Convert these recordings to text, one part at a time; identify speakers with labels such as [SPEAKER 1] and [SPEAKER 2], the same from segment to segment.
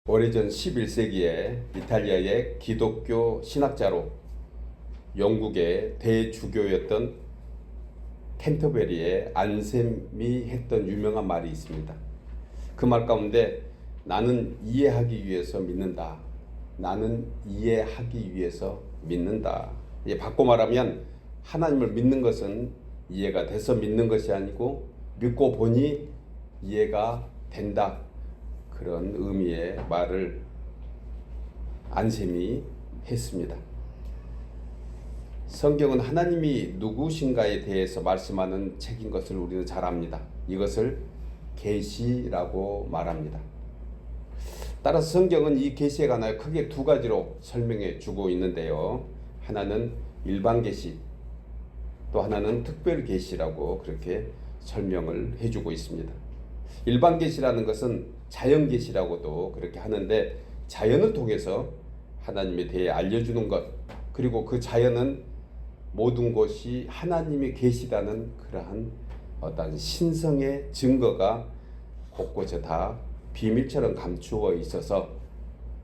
[SPEAKER 1] 오래전 11세기에 이탈리아의 기독교 신학자로 영국의 대주교였던 캔터베리의 안셈이 했던 유명한 말이 있습니다. 그 말 가운데 나는 이해하기 위해서 믿는다. 나는 이해하기 위해서 믿는다. 바꿔 말하면 하나님을 믿는 것은 이해가 돼서 믿는 것이 아니고 믿고 보니 이해가 된다. 그런 의미의 말을 안셈이 했습니다. 성경은 하나님이 누구신가에 대해서 말씀하는 책인 것을 우리는 잘 압니다. 이것을 계시라고 말합니다. 따라서 성경은 이 계시에 관하여 크게 두 가지로 설명해 주고 있는데요. 하나는 일반 계시, 또 하나는 특별 계시라고 그렇게 설명을 해주고 있습니다. 일반 계시라는 것은 자연 계시라고도 그렇게 하는데, 자연을 통해서 하나님에 대해 알려주는 것, 그리고 그 자연은 모든 것이 하나님의 계시라는 그러한 어떤 신성의 증거가 곳곳에 다 비밀처럼 감추어 있어서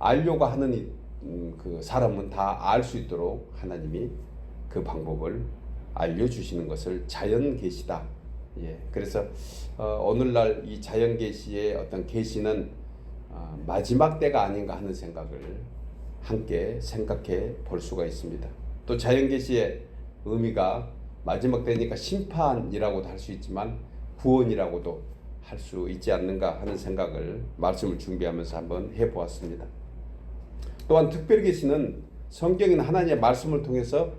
[SPEAKER 1] 알려고 하는 그 사람은 다 알 수 있도록 하나님이 그 방법을 알려주시는 것을 자연 계시다. 그래서 오늘날 이 자연 계시의 어떤 계시는 마지막 때가 아닌가 하는 생각을 함께 생각해 볼 수가 있습니다. 또 자연 계시의 의미가 마지막 때니까 심판이라고도 할 수 있지만 구원이라고도 할 수 있지 않는가 하는 생각을 말씀을 준비하면서 한번 해보았습니다. 또한 특별 계시는 성경인 하나님의 말씀을 통해서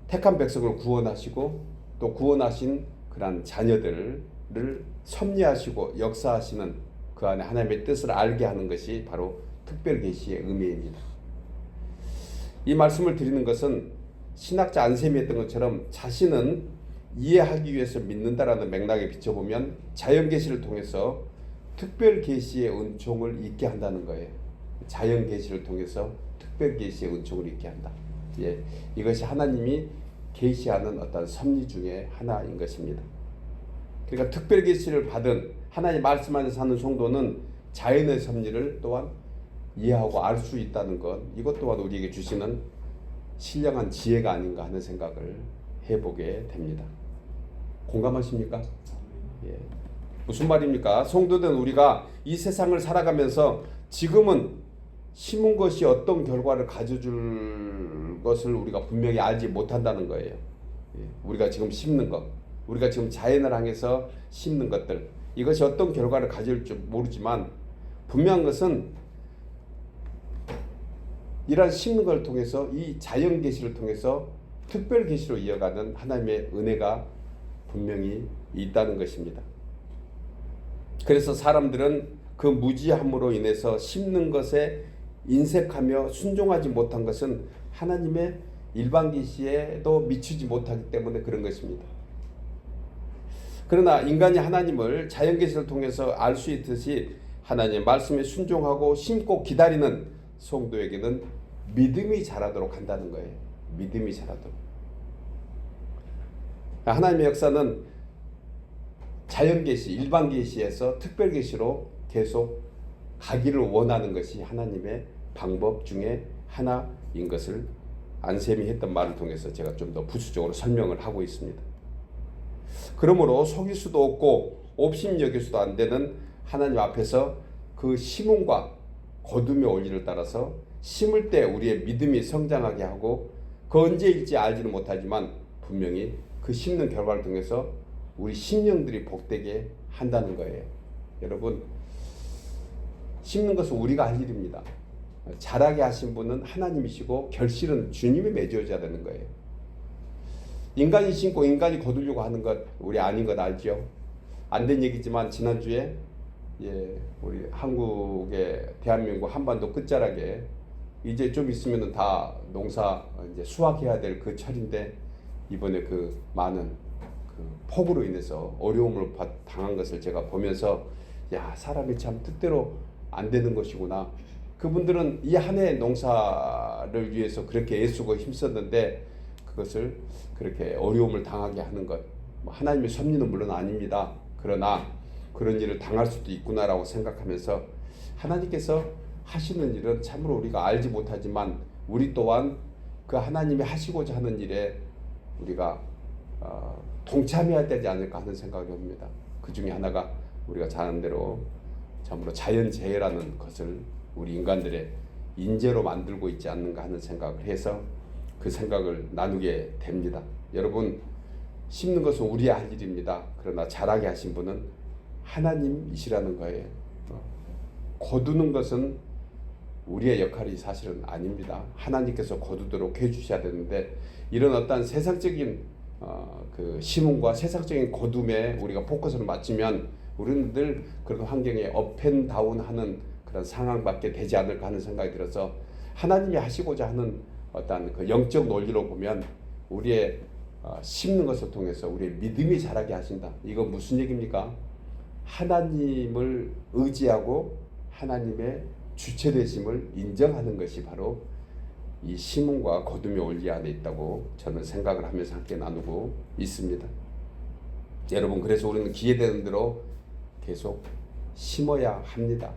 [SPEAKER 1] 택한 백성을 구원하시고 또 구원하신 그러한 자녀들을 섭리하시고 역사하시는 그 안에 하나님의 뜻을 알게 하는 것이 바로 특별 계시의 의미입니다. 이 말씀을 드리는 것은 신학자 안셈이 했던 것처럼 자신은 이해하기 위해서 믿는다라는 맥락에 비춰보면 자연 계시를 통해서 특별 계시의 은총을 잊게 한다는 거예요. 자연 계시를 통해서 특별 계시의 은총을 잊게 한다. 이것이 하나님이 계시하는 어떤 섭리 중에 하나인 것입니다. 그러니까 특별 계시를 받은 하나님 말씀 안에서 사는 성도는 자연의 섭리를 또한 이해하고 알 수 있다는 것, 이것 또한 우리에게 주시는 신령한 지혜가 아닌가 하는 생각을 해보게 됩니다. 공감하십니까? 무슨 말입니까? 성도된 우리가 이 세상을 살아가면서 지금은 심은 것이 어떤 결과를 가져줄 것을 우리가 분명히 알지 못한다는 거예요. 우리가 지금 심는 것, 우리가 지금 자연을 향해서 심는 것들, 이것이 어떤 결과를 가져올 줄 모르지만 분명한 것은 이러한 심는 걸 통해서 이 자연 계시를 통해서 특별 계시로 이어가는 하나님의 은혜가 분명히 있다는 것입니다. 그래서 사람들은 그 무지함으로 인해서 심는 것에 인색하며 순종하지 못한 것은 하나님의 일반 계시에도 미치지 못하기 때문에 그런 것입니다. 그러나 인간이 하나님을 자연 계시를 통해서 알 수 있듯이 하나님의 말씀에 순종하고 심고 기다리는 성도에게는 믿음이 자라도록 한다는 거예요. 믿음이 자라도록. 하나님의 역사는 자연 계시, 일반 계시에서 특별 계시로 계속 가기를 원하는 것이 하나님의 방법 중에 하나인 것을 안셈이 했던 말을 통해서 제가 좀 더 부수적으로 설명을 하고 있습니다. 그러므로 속일 수도 없고 옵심여겨서도 안 되는 하나님 앞에서 그 심음과 거둠의 원리를 따라서 심을 때 우리의 믿음이 성장하게 하고 그 언제일지 알지는 못하지만 분명히 그 심는 결과를 통해서 우리 심령들이 복되게 한다는 거예요. 여러분, 심는 것은 우리가 할 일입니다. 자라게 하신 분은 하나님이시고 결실은 주님이 맺어줘야 되는 거예요. 인간이 심고 인간이 거두려고 하는 것 우리 아닌 것 알죠? 안 된 얘기지만 지난주에 우리 한국의 대한민국 한반도 끝자락에 이제 좀 있으면 다 농사 이제 수확해야 될 그 철인데 이번에 그 많은 그 폭우로 인해서 어려움을 당한 것을 제가 보면서 사람이 참 뜻대로 안 되는 것이구나. 그분들은 이 한 해 농사를 위해서 그렇게 애쓰고 힘썼는데 그것을 그렇게 어려움을 당하게 하는 것, 하나님의 섭리는 물론 아닙니다. 그러나 그런 일을 당할 수도 있구나라고 생각하면서 하나님께서 하시는 일은 참으로 우리가 알지 못하지만 우리 또한 그 하나님이 하시고자 하는 일에 우리가 동참해야 되지 않을까 하는 생각이 듭니다. 그 중에 하나가 우리가 잘 아는 대로 참으로 자연재해라는 것을 우리 인간들의 인재로 만들고 있지 않는가 하는 생각을 해서 그 생각을 나누게 됩니다. 여러분, 심는 것은 우리의 할 일입니다. 그러나 자라게 하신 분은 하나님이시라는 거예요. 거두는 것은 우리의 역할이 사실은 아닙니다. 하나님께서 거두도록 해주셔야 되는데 이런 어떤 세상적인 그 심음과 세상적인 거둠에 우리가 포커스를 맞추면 우리는 늘 그런 환경에 업앤다운하는 그런 상황밖에 되지 않을까 하는 생각이 들어서 하나님이 하시고자 하는 어떤 그 영적 논리로 보면 우리의 심는 것을 통해서 우리의 믿음이 자라게 하신다. 이건 무슨 얘기입니까? 하나님을 의지하고 하나님의 주체되심을 인정하는 것이 바로 이 심음과 거둠의 원리 안에 있다고 저는 생각을 하면서 함께 나누고 있습니다. 여러분, 그래서 우리는 기회되는 대로 계속 심어야 합니다.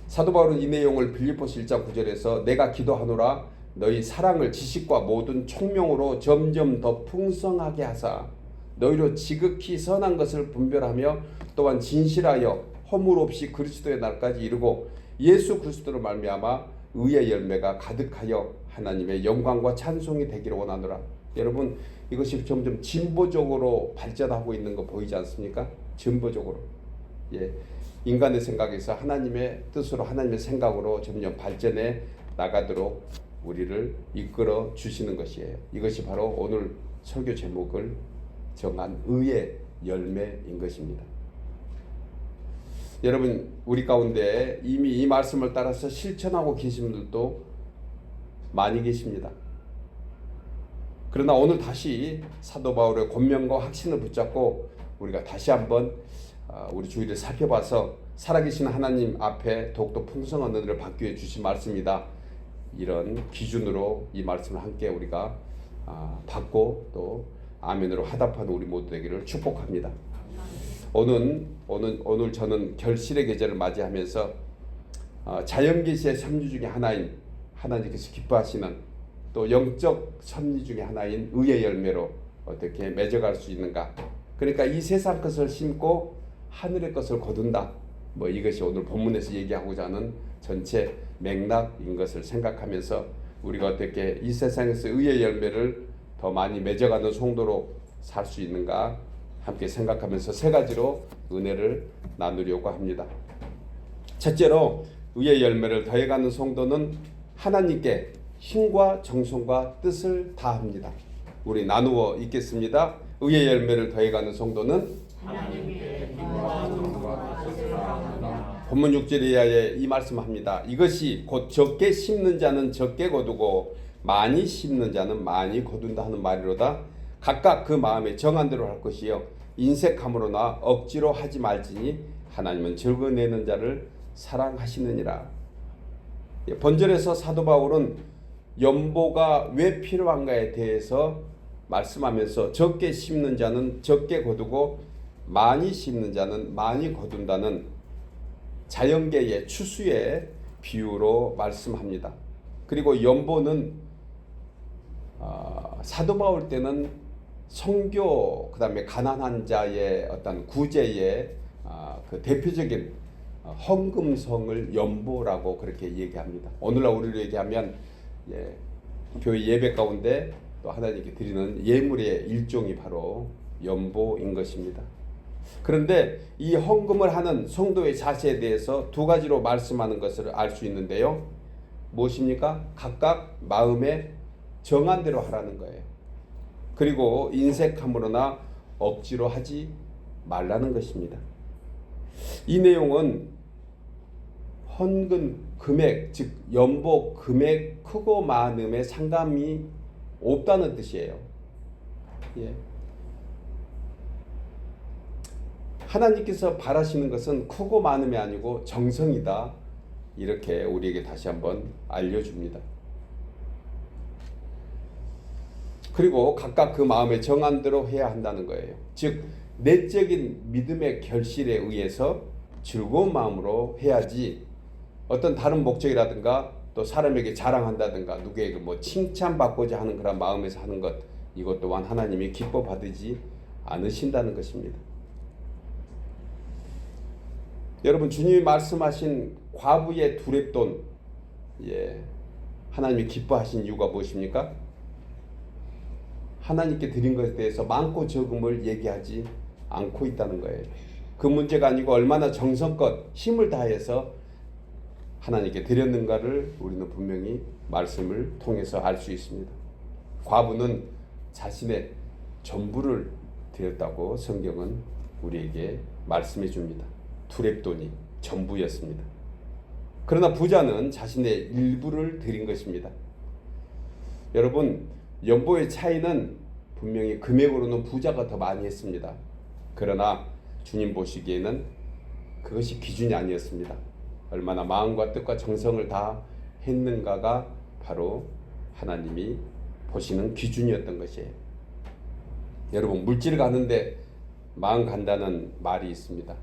[SPEAKER 1] 사도 바울은 이 내용을 빌립보서 1장 9절에서 내가 기도하노라 너희 사랑을 지식과 모든 총명으로 점점 더 풍성하게 하사 너희로 지극히 선한 것을 분별하며 또한 진실하여 허물 없이 그리스도의 날까지 이르고 예수 그리스도로 말미암아 의의 열매가 가득하여 하나님의 영광과 찬송이 되기를 원하노라. 여러분, 이것이 점점 진보적으로 발전하고 있는 거 보이지 않습니까? 진보적으로. 인간의 생각에서 하나님의 뜻으로 하나님의 생각으로 점점 발전해 나가도록 우리를 이끌어 주시는 것이에요. 이것이 바로 오늘 설교 제목을 정한 의의 열매인 것입니다. 여러분, 우리 가운데 이미 이 말씀을 따라서 실천하고 계신 분들도 많이 계십니다. 그러나 오늘 다시 사도 바울의 권면과 확신을 붙잡고 우리가 다시 한번 우리 주위를 살펴봐서 살아계신 하나님 앞에 더욱더 풍성한 은혜를 받기 위해 주신 말씀이다. 이런 기준으로 이 말씀을 함께 우리가 받고 또 아멘으로 화답하는 우리 모두 되기를 축복합니다. 오늘 저는 결실의 계절을 맞이하면서 자연계시의 섭리 중에 하나인 하나님께서 기뻐하시는 또 영적 섭리 중에 하나인 의의 열매로 어떻게 맺어갈 수 있는가. 그러니까 이 세상 것을 심고 하늘의 것을 거둔다. 이것이 오늘 본문에서 얘기하고자 하는 전체 맥락인 것을 생각하면서 우리가 어떻게 이 세상에서 의의 열매를 더 많이 맺어가는 성도로 살 수 있는가 함께 생각하면서 세 가지로 은혜를 나누려고 합니다. 첫째로 의의 열매를 더해가는 성도는 하나님께 힘과 정성과 뜻을 다합니다. 우리 나누어 읽겠습니다. 의의 열매를 더해가는 성도는 하나님께 힘과 정성과 뜻을 다합니다. 본문 6절 이하에 이 말씀합니다. 이것이 곧 적게 심는 자는 적게 거두고 많이 심는 자는 많이 거둔다 하는 말이로다. 각각 그 마음에 정한 대로 할 것이요 인색함으로나 억지로 하지 말지니 하나님은 적어내는 자를 사랑하시느니라. 본절에서 사도 바울은 연보가 왜 필요한가에 대해서 말씀하면서 적게 심는 자는 적게 거두고 많이 심는 자는 많이 거둔다는 자연계의 추수의 비유로 말씀합니다. 그리고 연보는 사도 바울 때는 성교 그다음에 가난한 자의 어떤 구제의 그 대표적인 헌금성을 연보라고 그렇게 얘기합니다. 오늘날 우리로 얘기하면 교회 예배 가운데 또 하나님께 드리는 예물의 일종이 바로 연보인 것입니다. 그런데 이 헌금을 하는 성도의 자세에 대해서 두 가지로 말씀하는 것을 알 수 있는데요. 무엇입니까? 각각 마음에 정한 대로 하라는 거예요. 그리고 인색함으로나 억지로 하지 말라는 것입니다. 이 내용은 헌금 금액, 즉 연보 금액 크고 많음에 상관이 없다는 뜻이에요. 하나님께서 바라시는 것은 크고 많음이 아니고 정성이다. 이렇게 우리에게 다시 한번 알려줍니다. 그리고 각각 그 마음에 정한 대로 해야 한다는 거예요. 즉 내적인 믿음의 결실에 의해서 즐거운 마음으로 해야지 어떤 다른 목적이라든가 또 사람에게 자랑한다든가 누구에게 뭐 칭찬받고자 하는 그런 마음에서 하는 것, 이것 또한 하나님이 기뻐 받으지 않으신다는 것입니다. 여러분, 주님이 말씀하신 과부의 두렙돈, 하나님이 기뻐하신 이유가 무엇입니까? 하나님께 드린 것에 대해서 많고 적음을 얘기하지 않고 있다는 거예요. 그 문제가 아니고 얼마나 정성껏 힘을 다해서 하나님께 드렸는가를 우리는 분명히 말씀을 통해서 알 수 있습니다. 과부는 자신의 전부를 드렸다고 성경은 우리에게 말씀해 줍니다. 두렙돈이 전부였습니다. 그러나 부자는 자신의 일부를 드린 것입니다. 여러분, 연보의 차이는 분명히 금액으로는 부자가 더 많이 했습니다. 그러나 주님 보시기에는 그것이 기준이 아니었습니다. 얼마나 마음과 뜻과 정성을 다 했는가가 바로 하나님이 보시는 기준이었던 것이에요. 여러분, 물질 가는데 마음 간다는 말이 있습니다.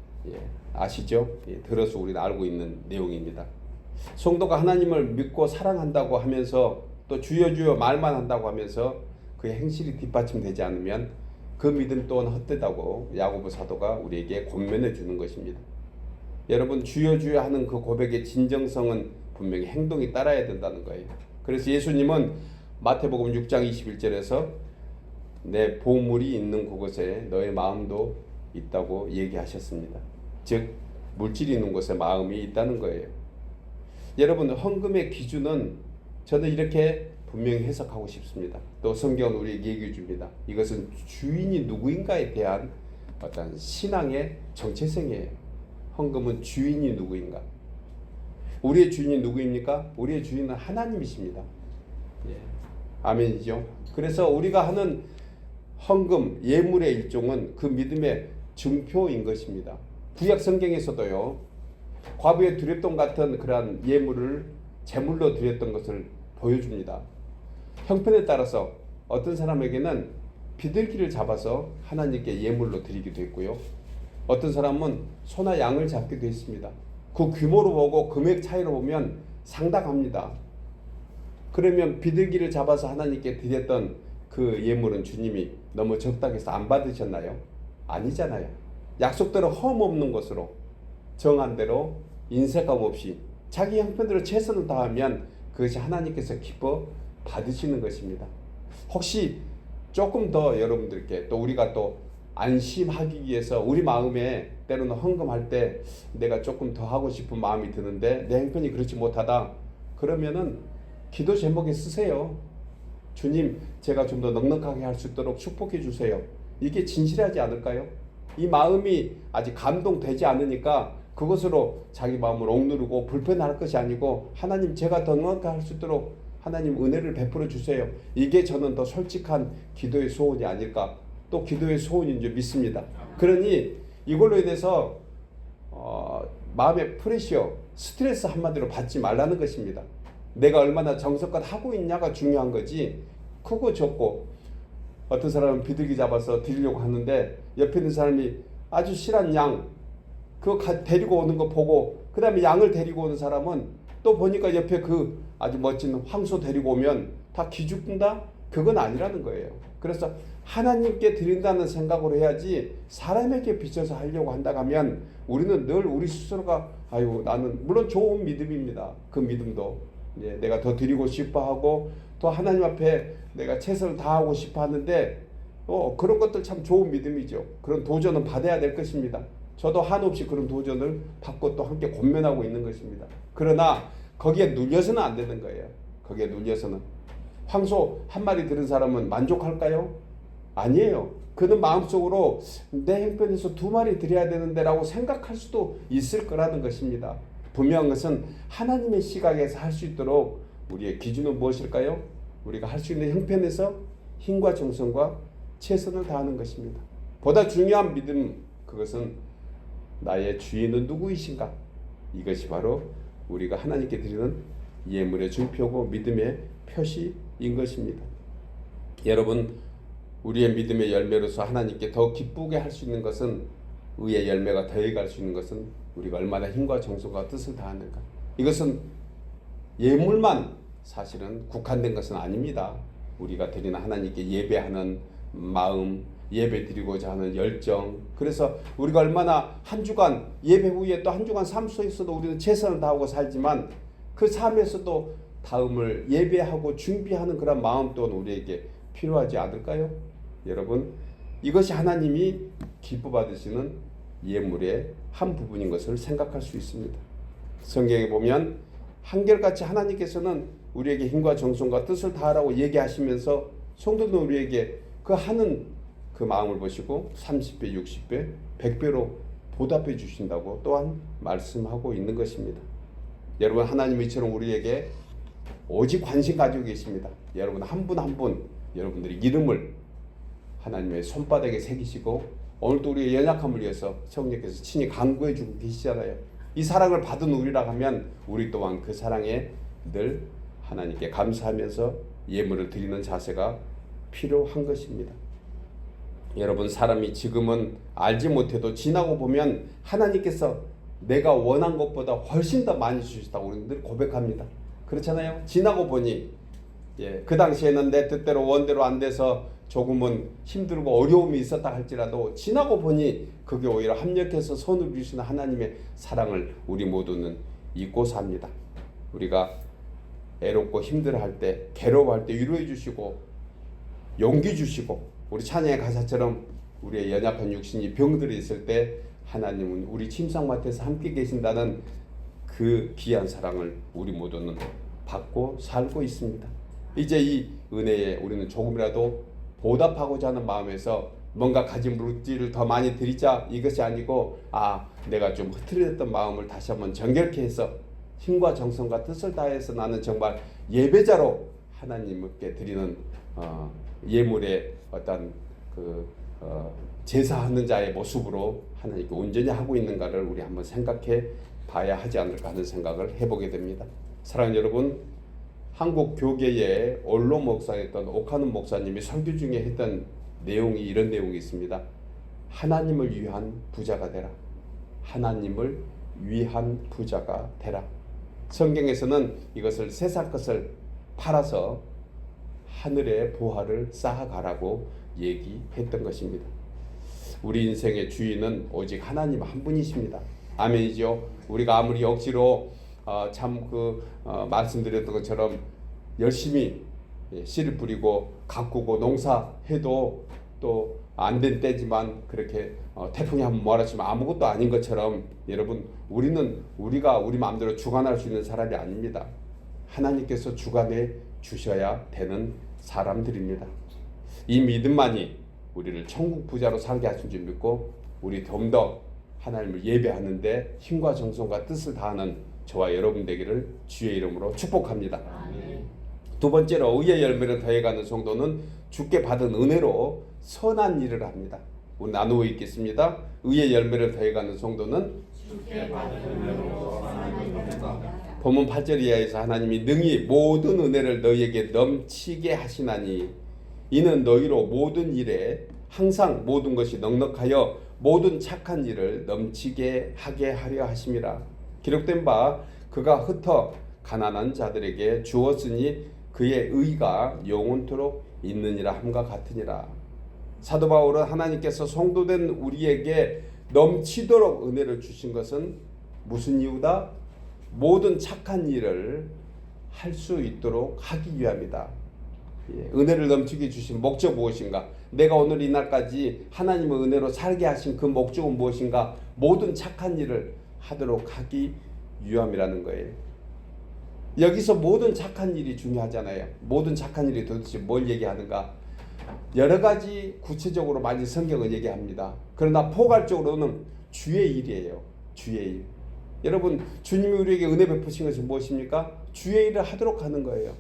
[SPEAKER 1] 아시죠? 들어서 우리는 알고 있는 내용입니다. 성도가 하나님을 믿고 사랑한다고 하면서 또 주여 주여 말만 한다고 하면서 그의 행실이 뒷받침되지 않으면 그 믿음 또한 헛되다고 야고보 사도가 우리에게 권면해 주는 것입니다. 여러분, 주여 주여 하는 그 고백의 진정성은 분명히 행동이 따라야 된다는 거예요. 그래서 예수님은 마태복음 6장 21절에서 내 보물이 있는 그곳에 너의 마음도 있다고 얘기하셨습니다. 즉 물질이 있는 곳에 마음이 있다는 거예요. 여러분, 헌금의 기준은 저는 이렇게 분명히 해석하고 싶습니다. 또 성경은 우리에게 얘기해 줍니다. 이것은 주인이 누구인가에 대한 어떤 신앙의 정체성이에요. 헌금은 주인이 누구인가? 우리의 주인이 누구입니까? 우리의 주인은 하나님이십니다. 아멘이죠. 그래서 우리가 하는 헌금, 예물의 일종은 그 믿음의 증표인 것입니다. 구약 성경에서도요, 과부의 두렙돈 같은 그러한 예물을 제물로 드렸던 것을 보여줍니다. 형편에 따라서 어떤 사람에게는 비둘기를 잡아서 하나님께 예물로 드리기도 했고요. 어떤 사람은 소나 양을 잡기도 했습니다. 그 규모로 보고 금액 차이로 보면 상당합니다. 그러면 비둘기를 잡아서 하나님께 드렸던 그 예물은 주님이 너무 적다고 해서 안 받으셨나요? 아니잖아요. 약속대로 험 없는 것으로 정한 대로 인색감 없이 자기 형편대로 최선을 다하면 그것이 하나님께서 기뻐 받으시는 것입니다. 혹시 조금 더 여러분들께 또 우리가 또 안심하기 위해서 우리 마음에 때로는 헌금할 때 내가 조금 더 하고 싶은 마음이 드는데 내 형편이 그렇지 못하다, 그러면은 기도 제목에 쓰세요. 주님, 제가 좀 더 넉넉하게 할 수 있도록 축복해 주세요. 이게 진실하지 않을까요? 이 마음이 아직 감동되지 않으니까 그것으로 자기 마음을 억누르고 불편할 것이 아니고 하나님, 제가 더 넉넉하게 할 수 있도록 하나님 은혜를 베풀어 주세요. 이게 저는 더 솔직한 기도의 소원이 아닐까, 또 기도의 소원인 줄 믿습니다. 그러니 이걸로 인해서 마음의 프레셔, 스트레스 한마디로 받지 말라는 것입니다. 내가 얼마나 정성껏 하고 있냐가 중요한 거지, 크고 적고. 어떤 사람은 비둘기 잡아서 드리려고 하는데 옆에 있는 사람이 아주 실한 양 그거 데리고 오는 거 보고, 그 다음에 양을 데리고 오는 사람은 또 보니까 옆에 그 아주 멋진 황소 데리고 오면 다 기죽는다? 그건 아니라는 거예요. 그래서 하나님께 드린다는 생각으로 해야지 사람에게 비춰서 하려고 한다 하면 우리는 늘 우리 스스로가 아유, 나는 물론 좋은 믿음입니다. 그 믿음도 내가 더 드리고 싶어하고 또 하나님 앞에 내가 최선을 다하고 싶어하는데 그런 것들 참 좋은 믿음이죠. 그런 도전은 받아야 될 것입니다. 저도 한없이 그런 도전을 받고 또 함께 권면하고 있는 것입니다. 그러나 거기에 눌려서는 안 되는 거예요. 거기에 눌려서는. 황소 한 마리 들은 사람은 만족할까요? 아니에요. 그는 마음속으로 내 형편에서 2마리 드려야 되는데 라고 생각할 수도 있을 거라는 것입니다. 분명한 것은 하나님의 시각에서 할 수 있도록 우리의 기준은 무엇일까요? 우리가 할 수 있는 형편에서 힘과 정성과 최선을 다하는 것입니다. 보다 중요한 믿음, 그것은 나의 주인은 누구이신가? 이것이 바로 우리가 하나님께 드리는 예물의 증표고 믿음의 표시인 것입니다. 여러분, 우리의 믿음의 열매로서 하나님께 더 기쁘게 할 수 있는 것은, 의의 열매가 더해갈 수 있는 것은 우리가 얼마나 힘과 정성과 뜻을 다하는가. 이것은 예물만 사실은 국한된 것은 아닙니다. 우리가 드리는 하나님께 예배하는 마음, 예배 드리고자 하는 열정. 그래서 우리가 얼마나 한 주간 예배 후에 또 한 주간 삶 속에서도 우리는 최선을 다하고 살지만 그 삶에서도 다음을 예배하고 준비하는 그런 마음 또한 우리에게 필요하지 않을까요? 여러분, 이것이 하나님이 기뻐 받으시는 예물의 한 부분인 것을 생각할 수 있습니다. 성경에 보면 한결같이 하나님께서는 우리에게 힘과 정성과 뜻을 다하라고 얘기하시면서 성도는 우리에게 그 하는 그 마음을 보시고 30배, 60배, 100배로 보답해 주신다고 또한 말씀하고 있는 것입니다. 여러분, 하나님은 이처럼 우리에게 오직 관심 가지고 계십니다. 여러분 한 분 한 분 여러분들의 이름을 하나님의 손바닥에 새기시고 오늘도 우리의 연약함을 위해서 성령께서 친히 간구해 주고 계시잖아요. 이 사랑을 받은 우리라 하면 우리 또한 그 사랑에 늘 하나님께 감사하면서 예물을 드리는 자세가 필요한 것입니다. 여러분, 사람이 지금은 알지 못해도 지나고 보면 하나님께서 내가 원한 것보다 훨씬 더 많이 주셨다고 우리는 늘 고백합니다. 그렇잖아요. 지나고 보니 그 당시에는 내 뜻대로 원대로 안 돼서 조금은 힘들고 어려움이 있었다 할지라도 지나고 보니 그게 오히려 합력해서 손을 주시는 하나님의 사랑을 우리 모두는 잊고 삽니다. 우리가 애롭고 힘들어할 때, 괴로워할 때 위로해 주시고 용기 주시고 우리 찬양의 가사처럼 우리의 연약한 육신이 병들어 있을 때 하나님은 우리 침상맡에서 함께 계신다는 그 귀한 사랑을 우리 모두는 받고 살고 있습니다. 이제 이 은혜에 우리는 조금이라도 보답하고자 하는 마음에서 뭔가 가진 물질을 더 많이 드리자 이것이 아니고 내가 좀 흐트러졌던 마음을 다시 한번 정결케 해서 힘과 정성과 뜻을 다해서 나는 정말 예배자로 하나님께 드리는 예물의 어떤 제사하는 자의 모습으로 하나님께 온전히 하고 있는가를 우리 한번 생각해 봐야 하지 않을까 하는 생각을 해보게 됩니다. 사랑하는 여러분, 한국 교계의 원로 목사였던 오카노 목사님이 설교 중에 했던 내용이 이런 내용이 있습니다. 하나님을 위한 부자가 되라. 하나님을 위한 부자가 되라. 성경에서는 이것을 세상 것을 팔아서 하늘의 부활을 쌓아가라고 얘기했던 것입니다. 우리 인생의 주인은 오직 하나님 한 분이십니다. 아멘이죠. 우리가 아무리 억지로 말씀드렸던 것처럼 열심히 씨를 뿌리고 가꾸고 농사해도 또 안 된 때지만 그렇게 태풍이 한번 몰아치면 아무것도 아닌 것처럼 여러분, 우리가 우리 마음대로 주관할 수 있는 사람이 아닙니다. 하나님께서 주관해 주셔야 되는 사람들입니다. 이 믿음만이 우리를 천국 부자로 살게 하신 줄 믿고 우리 좀 더 하나님을 예배하는데 힘과 정성과 뜻을 다하는 저와 여러분 되기를 주의 이름으로 축복합니다. 아멘. 두 번째로 의의 열매를 더해가는 성도는 주께 받은 은혜로 선한 일을 합니다. 오늘 나누어 읽겠습니다. 의의 열매를 더해가는 성도는 주께 받은 은혜로 선한 일을 합니다. 본문 8절 이하에서 하나님이 능히 모든 은혜를 너희에게 넘치게 하시나니 이는 너희로 모든 일에 항상 모든 것이 넉넉하여 모든 착한 일을 넘치게 하게 하려 하심이라. 기록된 바 그가 흩어 가난한 자들에게 주었으니 그의 의가 영원토록 있느니라 함과 같으니라. 사도 바울은 하나님께서 성도된 우리에게 넘치도록 은혜를 주신 것은 무슨 이유다? 모든 착한 일을 할 수 있도록 하기 위함이다. 은혜를 넘치게 주신 목적 무엇인가? 내가 오늘 이날까지 하나님의 은혜로 살게 하신 그 목적은 무엇인가? 모든 착한 일을 하도록 하기 위함이라는 거예요. 여기서 모든 착한 일이 중요하잖아요. 모든 착한 일이 도대체 뭘 얘기하는가? 여러 가지 구체적으로 많이 성경은 얘기합니다. 그러나 포괄적으로는 주의 일이에요. 주의 일. 여러분, 주님이 우리에게 은혜 베푸신 것이 무엇입니까? 주의 일을 하도록 하는 거예요.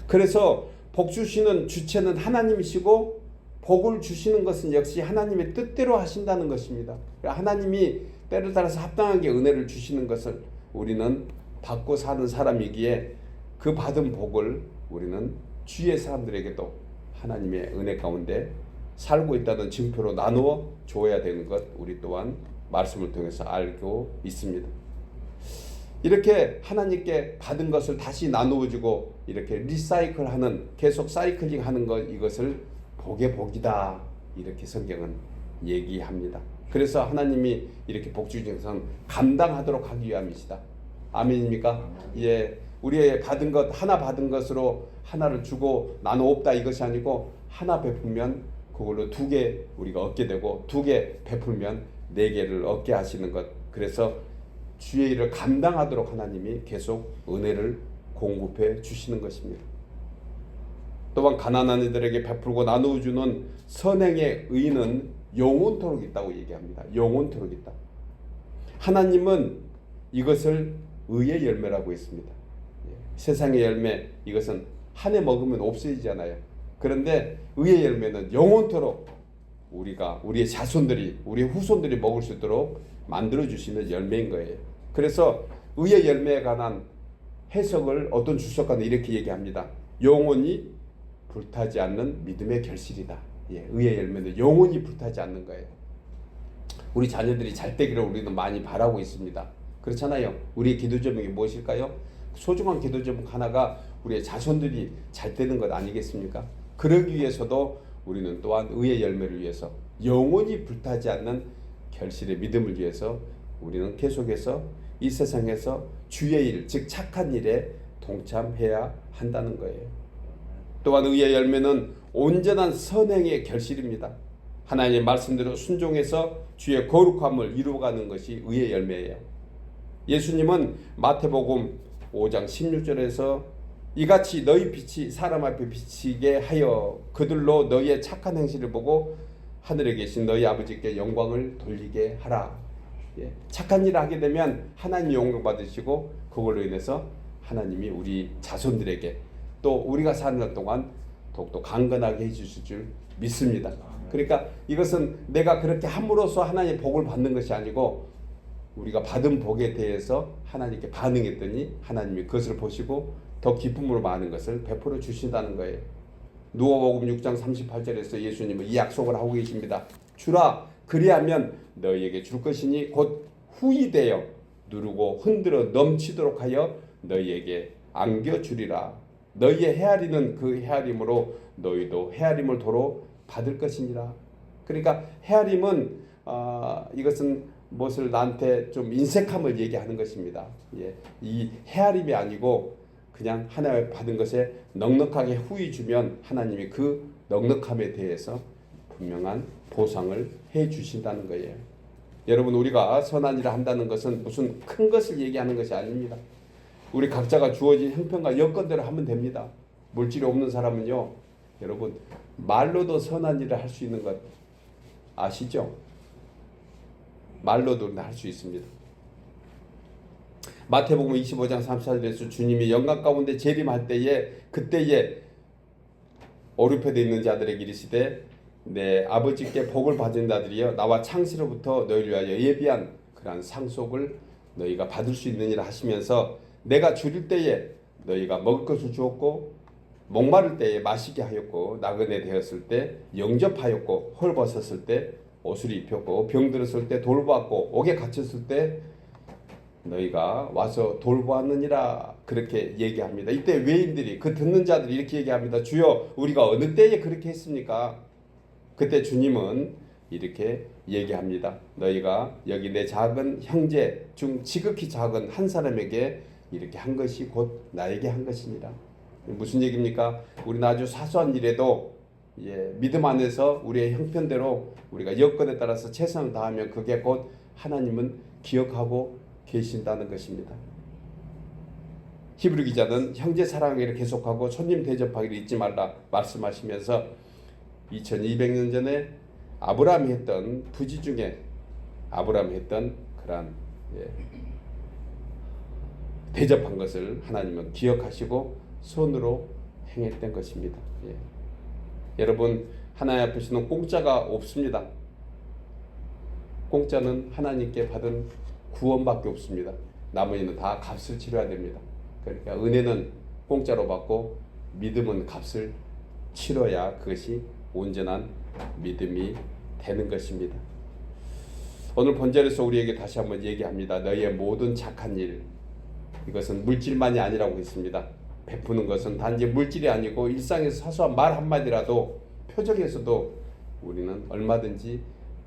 [SPEAKER 1] 그래서 복 주시는 주체는 하나님이시고 복을 주시는 것은 역시 하나님의 뜻대로 하신다는 것입니다. 하나님이 때를 따라서 합당하게 은혜를 주시는 것을 우리는 받고 사는 사람이기에 그 받은 복을 우리는 주위의 사람들에게도 하나님의 은혜 가운데 살고 있다는 증표로 나누어 줘야 되는 것 우리 또한 말씀을 통해서 알고 있습니다. 이렇게 하나님께 받은 것을 다시 나누어주고 이렇게 리사이클하는, 계속 사이클링하는 것, 이것을 복의 복이다, 이렇게 성경은 얘기합니다. 그래서 하나님이 이렇게 복 주신 것은 감당하도록 하기 위함이시다. 아멘입니까? 예, 우리의 받은 것, 하나 받은 것으로 하나를 주고 나누었다, 이것이 아니고 하나 베풀면 그걸로 2개 우리가 얻게 되고 2개 베풀면 4개를 얻게 하시는 것. 그래서 주의 일을 감당하도록 하나님이 계속 은혜를 공급해 주시는 것입니다. 또한 가난한 이들에게 베풀고 나누어주는 선행의 의는 영원토록 있다고 얘기합니다. 영원토록 있다. 하나님은 이것을 의의 열매라고 했습니다. 세상의 열매, 이것은 한 해 먹으면 없어지잖아요. 그런데 의의 열매는 영원토록 우리의 자손들이, 우리의 후손들이 먹을 수 있도록 만들어주시는 열매인 거예요. 그래서 의의 열매에 관한 해석을 어떤 주석가는 이렇게 얘기합니다. 영원히 불타지 않는 믿음의 결실이다. 예, 의의 열매는 영원히 불타지 않는 거예요. 우리 자녀들이 잘 되기를 우리는 많이 바라고 있습니다. 그렇잖아요. 우리의 기도 제목이 무엇일까요? 소중한 기도 제목 하나가 우리의 자손들이 잘 되는 것 아니겠습니까? 그러기 위해서도 우리는 또한 의의 열매를 위해서, 영원히 불타지 않는 결실의 믿음을 위해서 우리는 계속해서 이 세상에서 주의 일, 즉 착한 일에 동참해야 한다는 거예요. 또한 의의 열매는 온전한 선행의 결실입니다. 하나님의 말씀대로 순종해서 주의 거룩함을 이루어가는 것이 의의 열매예요. 예수님은 마태복음 5장 16절에서 이같이 너희 빛이 사람 앞에 비치게 하여 그들로 너희의 착한 행실을 보고 하늘에 계신 너희 아버지께 영광을 돌리게 하라. 예, 착한 일을 하게 되면 하나님 영광 받으시고 그걸로 인해서 하나님이 우리 자손들에게 또 우리가 사는 동안 더욱더 강건하게 해주실 줄 믿습니다. 그러니까 이것은 내가 그렇게 함으로써 하나님의 복을 받는 것이 아니고 우리가 받은 복에 대해서 하나님께 반응했더니 하나님이 그것을 보시고 더 기쁨으로 많은 것을 베풀어 주신다는 거예요. 누가복음 6장 38절에서 예수님은 이 약속을 하고 계십니다. 주라, 그리하면 너희에게 줄 것이니 곧 후이되어 누르고 흔들어 넘치도록 하여 너희에게 안겨주리라. 너희의 헤아리는 그 헤아림으로 너희도 헤아림을 도로 받을 것이니라. 그러니까 헤아림은 이것은 무엇을 나한테 좀 인색함을 얘기하는 것입니다. 예, 이 헤아림이 아니고 그냥 하나님 받은 것에 넉넉하게 후히 주면 하나님이 그 넉넉함에 대해서 분명한 보상을 해 주신다는 거예요. 여러분, 우리가 선한 일을 한다는 것은 무슨 큰 것을 얘기하는 것이 아닙니다. 우리 각자가 주어진 형편과 여건대로 하면 됩니다. 물질이 없는 사람은요, 여러분 말로도 선한 일을 할 수 있는 것 아시죠? 말로도 할 수 있습니다. 마태복음 25장 34절에서 주님이 영광 가운데 재림할 때에 그때에 오륙패되어 있는 자들에게 이르시되 내 아버지께 복을 받은 자들이여 나와 창세로부터 너희를 위하여 예비한 그러한 상속을 너희가 받을 수 있느니라 하시면서 내가 줄일 때에 너희가 먹을 것을 주었고 목마를 때에 마시게 하였고 나그네 되었을 때 영접하였고 헐벗었을 때 옷을 입혔고 병들었을 때 돌보았고 옥에 갇혔을 때 너희가 와서 돌보았느니라 그렇게 얘기합니다. 이때 외인들이 그 듣는 자들이 이렇게 얘기합니다. 주여 우리가 어느 때에 그렇게 했습니까? 그때 주님은 이렇게 얘기합니다. 너희가 여기 내 작은 형제 중 지극히 작은 한 사람에게 이렇게 한 것이 곧 나에게 한 것이니라. 무슨 얘기입니까? 우리는 아주 사소한 일에도 믿음 안에서 우리의 형편대로 우리가 여건에 따라서 최선을 다하면 그게 곧 하나님은 기억하고 계신다는 것입니다. 히브리 기자는 형제 사랑하기를 계속하고 손님 대접하기를 잊지 말라 말씀하시면서 2200년 전에 아브라함이 했던 부지 중에 아브라함이 했던 그러한 대접한 것을 하나님은 기억하시고 손으로 행했던 것입니다. 여러분, 하나님 앞에서는 공짜가 없습니다. 공짜는 하나님께 받은 구원밖에 없습니다. 나머지는 다 값을 치러야 됩니다. 그러니까 은혜는 공짜로 받고 믿음은 값을 치러야 그것이 온전한 믿음이 되는 것입니다. 오늘 본절에서 우리에게 다시 한번 얘기합니다. 너희의 모든 착한 일, 이것은 물질만이 아니라고 했습니다. 베푸는 것은 단지 물질이 아니고 일상에서 사소한 말 한마디라도, 표정에서도 우리는 얼마든지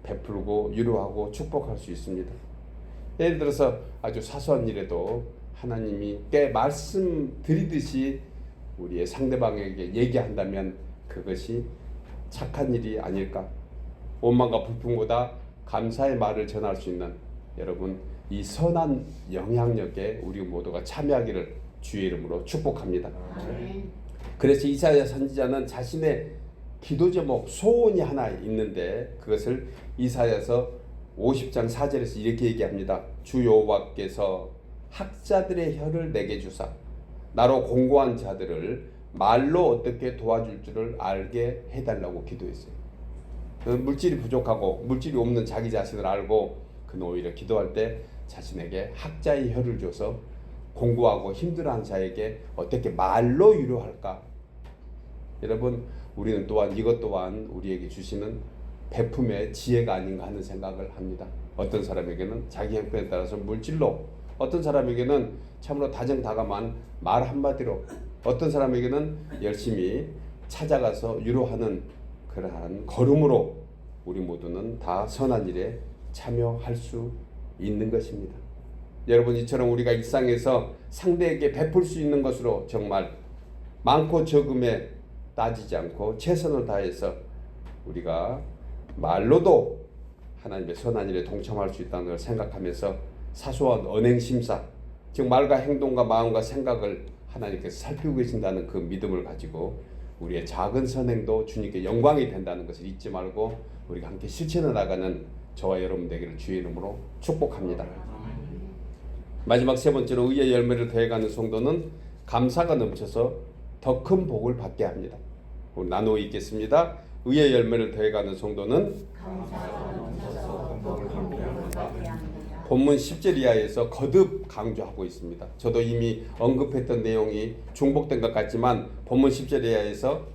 [SPEAKER 1] 베풀고 위로하고 축복할 수 있습니다. 예를 들어서 아주 사소한 일에도 하나님이 꽤 말씀드리듯이 우리의 상대방에게 얘기한다면 그것이 착한 일이 아닐까. 원망과 불평보다 감사의 말을 전할 수 있는 여러분, 이 선한 영향력에 우리 모두가 참여하기를 주의 이름으로 축복합니다. 그래서 이사야 선지자는 자신의 기도 제목, 소원이 하나 있는데 그것을 이사야서 50장 4절에서 이렇게 얘기합니다. 주 여호와께서 학자들의 혀를 내게 주사 나로 공고한 자들을 말로 어떻게 도와줄 줄을 알게 해달라고 기도했어요. 물질이 부족하고 물질이 없는 자기 자신을 알고 그는 오히려 기도할 때 자신에게 학자의 혀를 줘서 공고하고 힘들어하는 자에게 어떻게 말로 위로할까. 여러분, 우리는 또한 이것 또한 우리에게 주시는 베품의 지혜가 아닌가 하는 생각을 합니다. 어떤 사람에게는 자기 형편에 따라서 물질로, 어떤 사람에게는 참으로 다정다감한 말 한마디로, 어떤 사람에게는 열심히 찾아가서 위로하는 그러한 걸음으로 우리 모두는 다 선한 일에 참여할 수 있는 것입니다. 여러분, 이처럼 우리가 일상에서 상대에게 베풀 수 있는 것으로 정말 많고 적음에 따지지 않고 최선을 다해서 우리가 말로도 하나님의 선한 일에 동참할 수 있다는 걸 생각하면서 사소한 언행심사, 즉 말과 행동과 마음과 생각을 하나님께서 살피고 계신다는 그 믿음을 가지고 우리의 작은 선행도 주님께 영광이 된다는 것을 잊지 말고 우리가 함께 실천해 나가는 저와 여러분 되기를 주의 이름으로 축복합니다. 마지막 세 번째로 의의 열매를 더해가는 성도는 감사가 넘쳐서 더 큰 복을 받게 합니다. 우리 나누어 읽겠습니다. 의의 열매를 더해가는 성도는 감사가 넘쳐서 큰 복을 받게 합니다. 본문 10절 이하에서 거듭 강조하고 있습니다. 저도 이미 언급했던 내용이 중복된 것 같지만 본문 10절 이하에서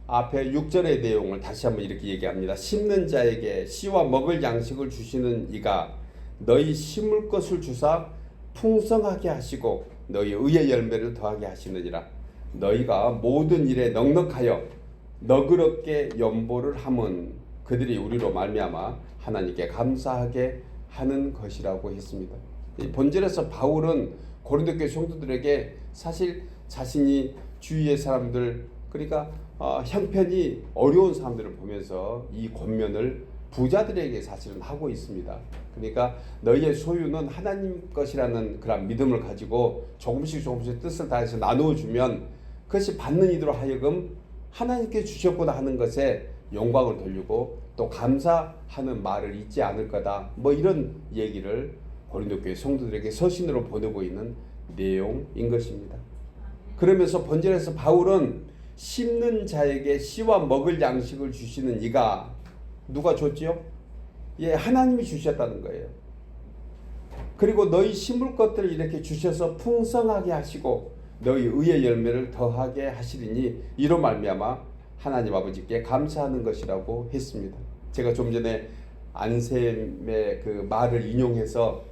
[SPEAKER 1] 앞에 6절의 내용을 다시 한번 이렇게 얘기합니다. 심는 자에게 씨와 먹을 양식을 주시는 이가 너희 심을 것을 주사 풍성하게 하시고 너희 의의 열매를 더하게 하시느니라. 너희가 모든 일에 넉넉하여 너그럽게 연보를 함은 그들이 우리로 말미암아 하나님께 감사하게 하는 것이라고 했습니다. 본절에서 바울은 고린도 교회 성도들에게 사실 자신이 주위의 사람들, 그러니까 형편이 어려운 사람들을 보면서 이 권면을 부자들에게 사실은 하고 있습니다. 그러니까 너희의 소유는 하나님 것이라는 그런 믿음을 가지고 조금씩 뜻을 다해서 나누어 주면 그것이 받는 이들로 하여금 하나님께 주셨구나 하는 것에 영광을 돌리고 또 감사하는 말을 잊지 않을 거다. 뭐 이런 얘기를 고린도 교회 성도들에게 서신으로 보내고 있는 내용인 것입니다. 그러면서 본절에서 바울은 심는 자에게 씨와 먹을 양식을 주시는 이가 누가 줬지요? 예, 하나님이 주셨다는 거예요. 그리고 너희 심을 것들을 이렇게 주셔서 풍성하게 하시고 너희 의의 열매를 더하게 하시리니 이로 말미암아 하나님 아버지께 감사하는 것이라고 했습니다. 제가 좀 전에 안셈의 그 말을 인용해서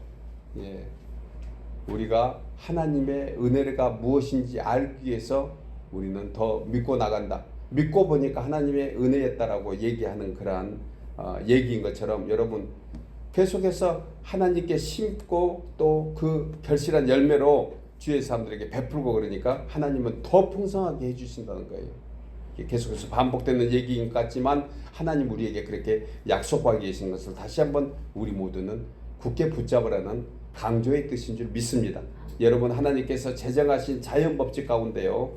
[SPEAKER 1] 우리가 하나님의 은혜가 무엇인지 알기 위해서 우리는 더 믿고 나간다. 믿고 보니까 하나님의 은혜였다라고 얘기하는 그러한 얘기인 것처럼 여러분 계속해서 하나님께 심고 또 그 결실한 열매로 주의 사람들에게 베풀고 그러니까 하나님은 더 풍성하게 해주신다는 거예요. 계속해서 반복되는 얘기인 것 같지만 하나님 우리에게 그렇게 약속하고 계신 것을 다시 한번 우리 모두는 굳게 붙잡으라는 강조의 뜻인 줄 믿습니다. 여러분, 하나님께서 제정하신 자연 법칙 가운데요,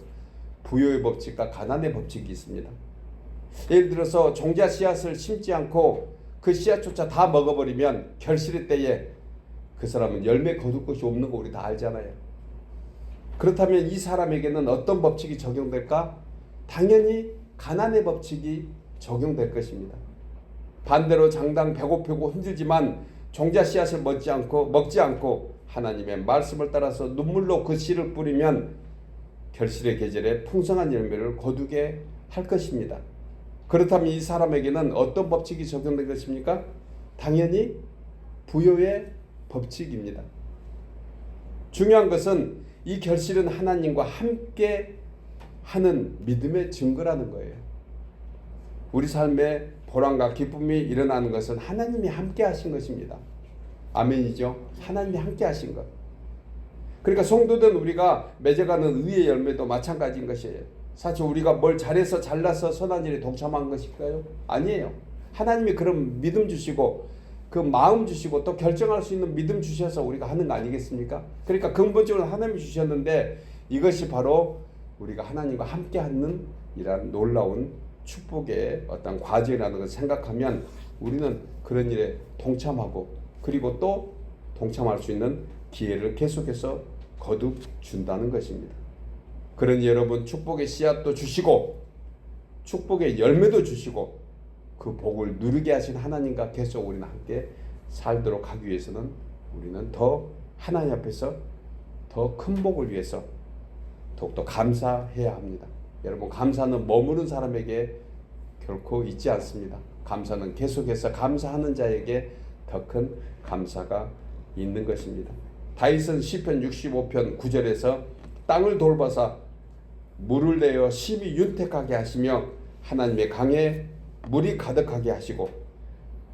[SPEAKER 1] 부요의 법칙과 가난의 법칙이 있습니다. 예를 들어서 종자 씨앗을 심지 않고 그 씨앗조차 다 먹어버리면 결실의 때에 그 사람은 열매 거둘 것이 없는 거 우리 다 알잖아요. 그렇다면 이 사람에게는 어떤 법칙이 적용될까? 당연히 가난의 법칙이 적용될 것입니다. 반대로 장당 배고프고 힘들지만 종자 씨앗을 먹지 않고 하나님의 말씀을 따라서 눈물로 그 씨를 뿌리면 결실의 계절에 풍성한 열매를 거두게 할 것입니다. 그렇다면 이 사람에게는 어떤 법칙이 적용될 것입니까? 당연히 부여의 법칙입니다. 중요한 것은 이 결실은 하나님과 함께 하는 믿음의 증거라는 거예요. 우리 삶에 보람과 기쁨이 일어나는 것은 하나님이 함께 하신 것입니다. 아멘이죠. 하나님이 함께 하신 것. 그러니까 성도된 우리가 맺어가는 의의 열매도 마찬가지인 것이에요. 사실 우리가 뭘 잘해서 잘나서 선한 일에 동참한 것일까요? 아니에요. 하나님이 그런 믿음 주시고 그 마음 주시고 또 결정할 수 있는 믿음 주셔서 우리가 하는 거 아니겠습니까? 그러니까 근본적으로 하나님이 주셨는데 이것이 바로 우리가 하나님과 함께하는 이런 놀라운 축복의 어떤 과정이라는 것을 생각하면 우리는 그런 일에 동참하고 그리고 또 동참할 수 있는 기회를 계속해서 거듭 준다는 것입니다. 그러니 여러분 축복의 씨앗도 주시고 축복의 열매도 주시고 그 복을 누리게 하신 하나님과 계속 우리는 함께 살도록 하기 위해서는 우리는 더 하나님 앞에서 더 큰 복을 위해서 더욱더 감사해야 합니다. 여러분 감사는 머무는 사람에게 결코 있지 않습니다. 감사는 계속해서 감사하는 자에게 더 큰 감사가 있는 것입니다. 다윗은 시편 65편 9절에서 땅을 돌봐사 물을 내어 심히 윤택하게 하시며 하나님의 강에 물이 가득하게 하시고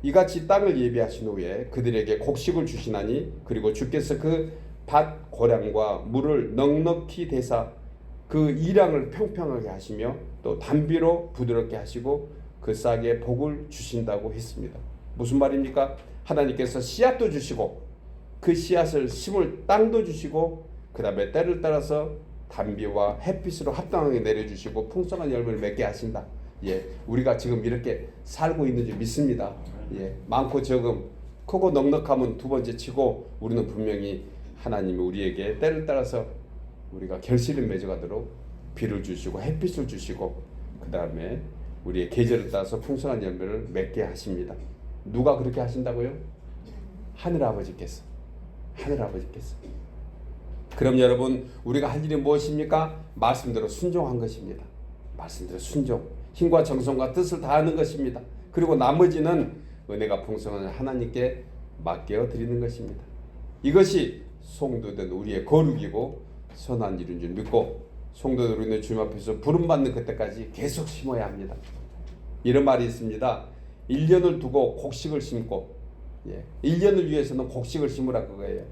[SPEAKER 1] 이같이 땅을 예비하신 후에 그들에게 곡식을 주시나니 그리고 주께서 그 밭 고량과 물을 넉넉히 대사 그 이량을 평평하게 하시며 또 단비로 부드럽게 하시고 그 싹에 복을 주신다고 했습니다. 무슨 말입니까? 하나님께서 씨앗도 주시고 그 씨앗을 심을 땅도 주시고 그 다음에 때를 따라서 단비와 햇빛으로 합당하게 내려주시고 풍성한 열매를 맺게 하신다. 예, 우리가 지금 이렇게 살고 있는 줄 믿습니다. 예, 많고 적음 크고 넉넉하면 두 번째 치고 우리는 분명히 하나님이 우리에게 때를 따라서 우리가 결실을 맺어가도록 비를 주시고 햇빛을 주시고 그 다음에 우리의 계절을 따라서 풍성한 열매를 맺게 하십니다. 누가 그렇게 하신다고요? 하늘아버지께서. 하늘아버지께서. 그럼 여러분 우리가 할 일이 무엇입니까? 말씀대로 순종한 것입니다. 말씀대로 순종. 힘과 정성과 뜻을 다하는 것입니다. 그리고 나머지는 은혜가 풍성한 하나님께 맡겨 드리는 것입니다. 이것이 성도된 우리의 거룩이고 선한 일인 줄 믿고 성도들 우리는 주님 앞에서 부름받는 그때까지 계속 심어야 합니다. 이런 말이 있습니다. 1년을 두고 곡식을 심고 1년을 위해서는 곡식을 심으라 그거예요.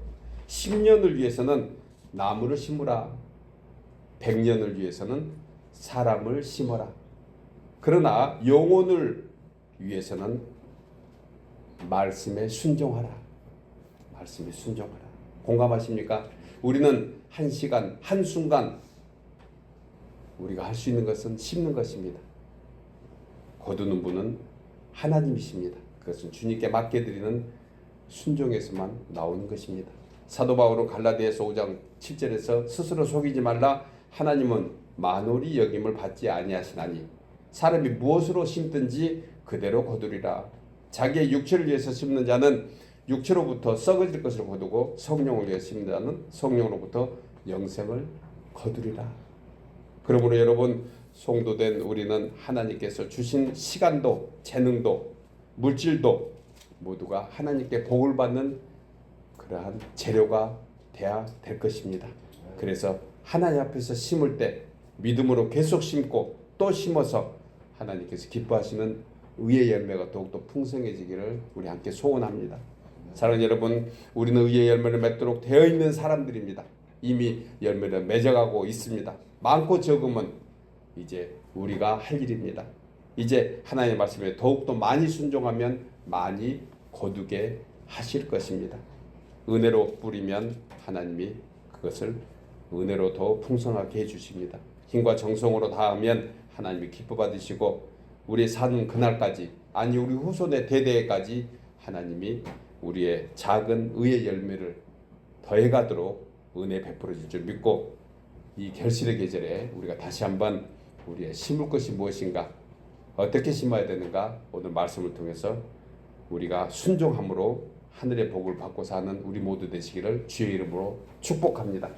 [SPEAKER 1] 10년을 위해서는 나무를 심으라. 100년을 위해서는 사람을 심어라. 그러나 영혼을 위해서는 말씀에 순종하라. 말씀에 순종하라. 공감하십니까? 우리는 한 시간, 한순간 우리가 할 수 있는 것은 심는 것입니다. 거두는 분은 하나님이십니다. 그것은 주님께 맡겨드리는 순종에서만 나오는 것입니다. 사도 바울은 갈라디아서 5장 7절에서 스스로 속이지 말라. 하나님은 만홀히 여김을 받지 아니하시나니 사람이 무엇으로 심든지 그대로 거두리라. 자기의 육체를 위해서 심는 자는 육체로부터 썩어질 것을 거두고 성령을 위해 심는 자는 성령으로부터 영생을 거두리라. 그러므로 여러분 성도된 우리는 하나님께서 주신 시간도 재능도 물질도 모두가 하나님께 복을 받는 그러한 재료가 돼야 될 것입니다. 그래서 하나님 앞에서 심을 때 믿음으로 계속 심고 또 심어서 하나님께서 기뻐하시는 의의 열매가 더욱더 풍성해지기를 우리 함께 소원합니다. 사랑하는 여러분, 우리는 의의 열매를 맺도록 되어 있는 사람들입니다. 이미 열매를 맺어가고 있습니다. 많고 적음은 이제 우리가 할 일입니다. 이제 하나님의 말씀에 더욱더 많이 순종하면 많이 거두게 하실 것입니다. 은혜로 뿌리면 하나님이 그것을 은혜로 더 풍성하게 해주십니다. 힘과 정성으로 다하면 하나님이 기뻐 받으시고 우리 사는 그날까지 아니 우리 후손의 대대까지 하나님이 우리의 작은 의의 열매를 더해가도록 은혜 베풀어 줄 줄 믿고 이 결실의 계절에 우리가 다시 한번 우리의 심을 것이 무엇인가 어떻게 심어야 되는가 오늘 말씀을 통해서 우리가 순종함으로 하늘의 복을 받고 사는 우리 모두 되시기를 주의 이름으로 축복합니다.